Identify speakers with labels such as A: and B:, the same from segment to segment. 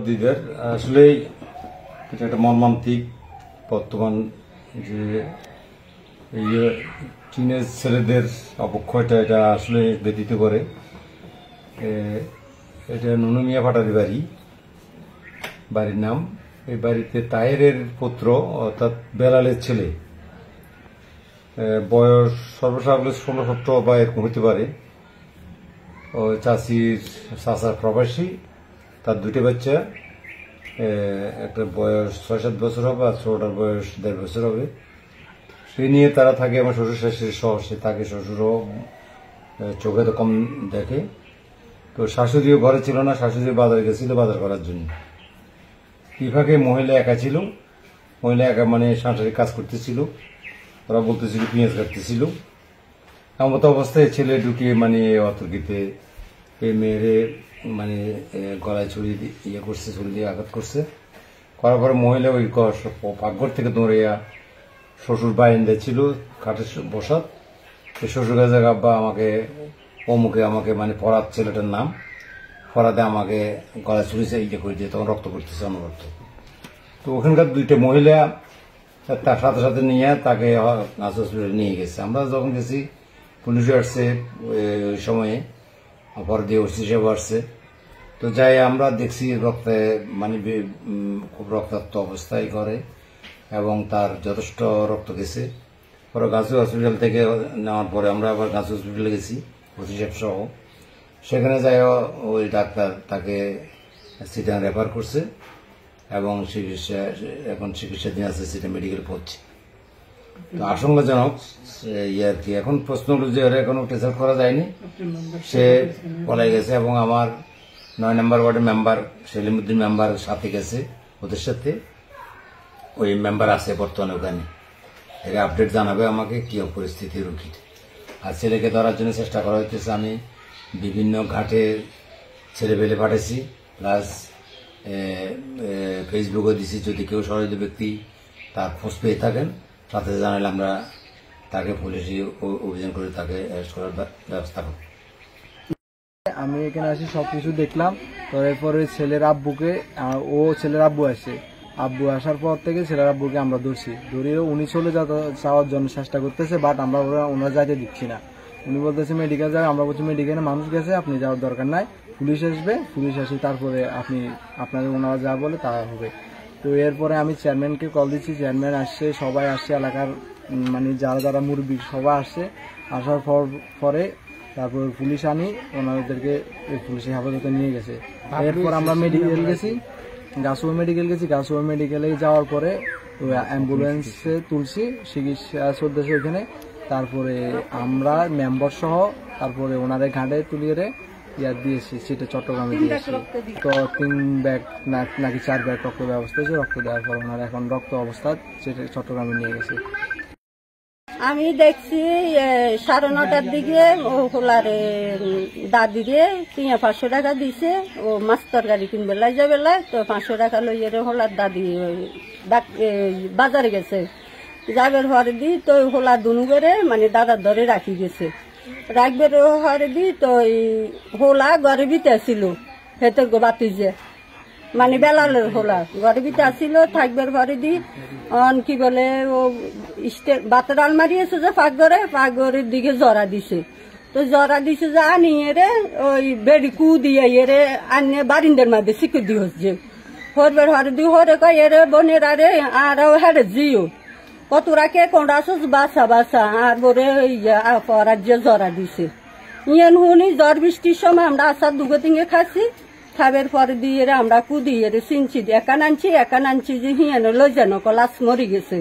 A: দিদার। আসলে এটা একটা মর্মান্তিক বর্তমান যে এই টিনেজ ছেলেদের অবক্ষয়টা এটা আসলে ব্যতীত করে। এটা নুনু মিয়া পাটারি বাড়ির নাম। এই বাড়িতে তাহেরের পুত্র অর্থাৎ বেলালের ছেলে, বয়স সর্বসাকুল্যে 16-17 বা এরকম হতে পারে। ও চাচার প্রবাসী, তার দুটো বাচ্চা, একটা বয়স 6-7 বছর হবে আর ছোটটার বয়স 1.5 বছর হবে। সে নিয়ে তারা থাকে আমার শ্বশুর শাশুড়ির সে থাকে। শ্বশুরও চোখে তো কম দেখে, তো শাশুড়িও ঘরে ছিল না, শাশুড়ি বাজারে গেছিল বাজার করার জন্য। ইফাকে মহিলা একা ছিল, মহিলা একা মানে সাংসারিক কাজ করতেছিল। ওরা বলতেছিল পেঁয়াজ কাটতেছিল। এমত অবস্থায় ছেলে ঢুকিয়ে মানে অতর্কিতে এই মেয়েরে মানে গলায় ছুরি ইয়ে করছে, ছুরি দিয়ে আঘাত করছে। করার পরে মহিলা ওই পাকঘর থেকে দৌড়াইয়া শ্বশুর বারিন্দা ছিল কাঠের বসাত, শ্বশুর কাছে আব্বা আমাকে অমুকে আমাকে মানে ফরাদ ছেলেটার নাম, ফরাদে আমাকে গলায় ছুরি ইয়ে করে দিয়ে তখন রক্ত করতেছে অনবরত। তো ওখানকার দুইটা মহিলা তার সাথে সাথে নিয়ে তাকে হসপিটালে নিয়ে গেছে। আমরা যখন গেছি পুলিশও আসছে ওই সময়ে, পরে দিয়ে ওসি সাহেব আসছে। তো যাই আমরা দেখছি রক্তে মানে খুব রক্তাক্ত অবস্থায় করে এবং তার যথেষ্ট রক্ত গেছে। পরে গাছু হসপিটাল থেকে নেওয়ার পরে আমরা আবার গাছু হসপিটালে গেছি ওসি সাহেব সহ। সেখানে যাই ওই ডাক্তার তাকে সিটাং রেফার করছে এবং এখন চিকিৎসাধীন আছে, সেটা মেডিকেল পড়ছে। তো আশঙ্কাজনক আর কি। এখন প্রশ্ন হল যে এখনো টেস্ট করা যায়নি, সে পলাই গেছে এবং আমার 9 নম্বর ওয়ার্ডের মেম্বার সেলিমউদ্দিন মেম্বার সাথে গেছে, ওদের সাথে ওই মেম্বার আছে বর্তমানে ওখানে। এর আপডেট জানাবে আমাকে কি পরিস্থিতি রুগীর। আর ছেলেকে ধরার জন্য চেষ্টা করা হইতেছে। আমি বিভিন্ন ঘাটে ছেলে পেলে পাঠাইছি, প্লাস ফেসবুকে দিছি। যদি কেউ সহযোগী ব্যক্তি তার খোঁজ পেয়ে থাকেন সাথে জানালে আমরা তাকে পুলিশি অভিযান করে তাকে অ্যারেস্ট করার ব্যবস্থা করব।
B: আমি এখানে আসি সবকিছু দেখলাম। তো এরপরে ছেলের আব্বুকে, ছেলের আব্বু আসে, আব্বু আসার পর থেকে ছেলের আব্বুকে আমরা ধরিয়ে উনি চলে যাওয়ার জন্য চেষ্টা করতেছে, বাট আমরা ওনারা যাইতে দিচ্ছি না। উনি বলতেছে মেডিকেল যাবে, আমরা বলছি মেডিকেলে মানুষ গেছে, আপনি যাওয়ার দরকার নাই, পুলিশ আসবে, পুলিশ আসি তারপরে আপনাদের ওনারা যা বলে তা হবে। তো এরপরে আমি চেয়ারম্যানকে কল দিচ্ছি, চেয়ারম্যান আসছে, সবাই আসছে, এলাকার মানে যারা মুরব্বী সবাই আসছে। আসার পরে তারপর পুলিশ আনি, ওনাদেরকে পুলিশের হেফাজতে নিয়ে গেছে। এরপর আমরা মেডিকেল গেছি, গাছুয়া মেডিকেল গেছি। গাছুয়া মেডিকেলে যাওয়ার পরে অ্যাম্বুলেন্সে তুলছি, চিকিৎসা চলতেছে ওখানে। তারপরে আমরা মেম্বার সহ তারপরে ওনারে ঘাটে তুলিয়ে দিয়েছি, সেটা চট্টগ্রামে দিয়েছি। তো 3 ব্যাগ নাকি 4 ব্যাগ রক্ত ব্যবস্থা হয়েছে। রক্ত দেওয়ার পর ওনারা এখন রক্ত অবস্থা সেটা চট্টগ্রামে নিয়ে গেছে।
C: আমি দেখছি 9:30টার দিকে ও খোলারে দাদিরে 500 টাকা দিছে, ও মাছ তরকারি কিনবে লাইজা বেলায়। তো 500 টাকা লইয়ে হোলার দাদি বাজারে গেছে, যাবের ঘরে দি তো হোলা দুনু করে মানে দাদার ধরে রাখি গেছে। রাখবের ঘরে দি তো হোলা ঘরে ভিতে আসিল, হেতে বাতি যে মানে বেলালের হোলা ঘরে ভিতে আসিল, থাকবার ঘরে দি কি বলে ও বাতের আলমারি আছে যে পাকঘরের দিকে জরা দিছে। তো জরা দিছে যে আনি এরে ওই বেড়ি কু দিয়ে এরে আনিয়ে বারিন্দের মাঝে শিখে দিয়ে হচ্ছে হরবার হরে দি হরে কয় এরে বোনের আরে আর হেরে জিও কতরা কে কোনটা আসছ বাসা আর বলে পরার যে জরা দিছে। ইয়ান হুনি জ্বর বৃষ্টির সময় আমরা আসার দুগো তিনগে খাচ্ছি, খাবার পরে দিয়ে আমরা কুদিয়ে চিনছি একান আনছি যে হিয়ান লই যেন লাশ মরি গেছে।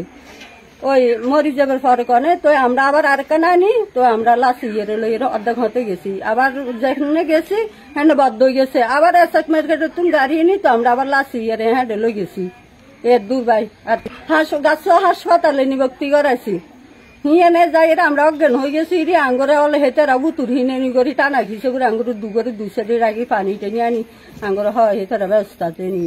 C: ওই মরি যাবার পরে কনে তো আমরা আবার আর কান আনি, তো আমরা লাশ ইয়ে লই অর্ধেক হতে গেছি। আবার যেখানে গেছি হ্যাঁ বদ্ধ গেছে, আবার এসক মার্কেটে তুমি গাড়ি নি, তো আমরা আবার লাশ ইয়ে হ্যাঁ লই গেছি। এর দূর ভাই আর গাছুয়া হাসপাতালে নিভক্তি করাইছি। হিয়ানে যাই আমরা অজ্ঞান হয়ে গেছি রে আঙ্গরে হলে হেতেরা বুতুর হিনে নিগরি টানা ঘিসে করে আঙ্গুর দুগরে 2 সাইডে রাখি পানি টেনে আনি আঙ্গরে হয় হেতেরা ব্যবস্থাতে নিয়ে।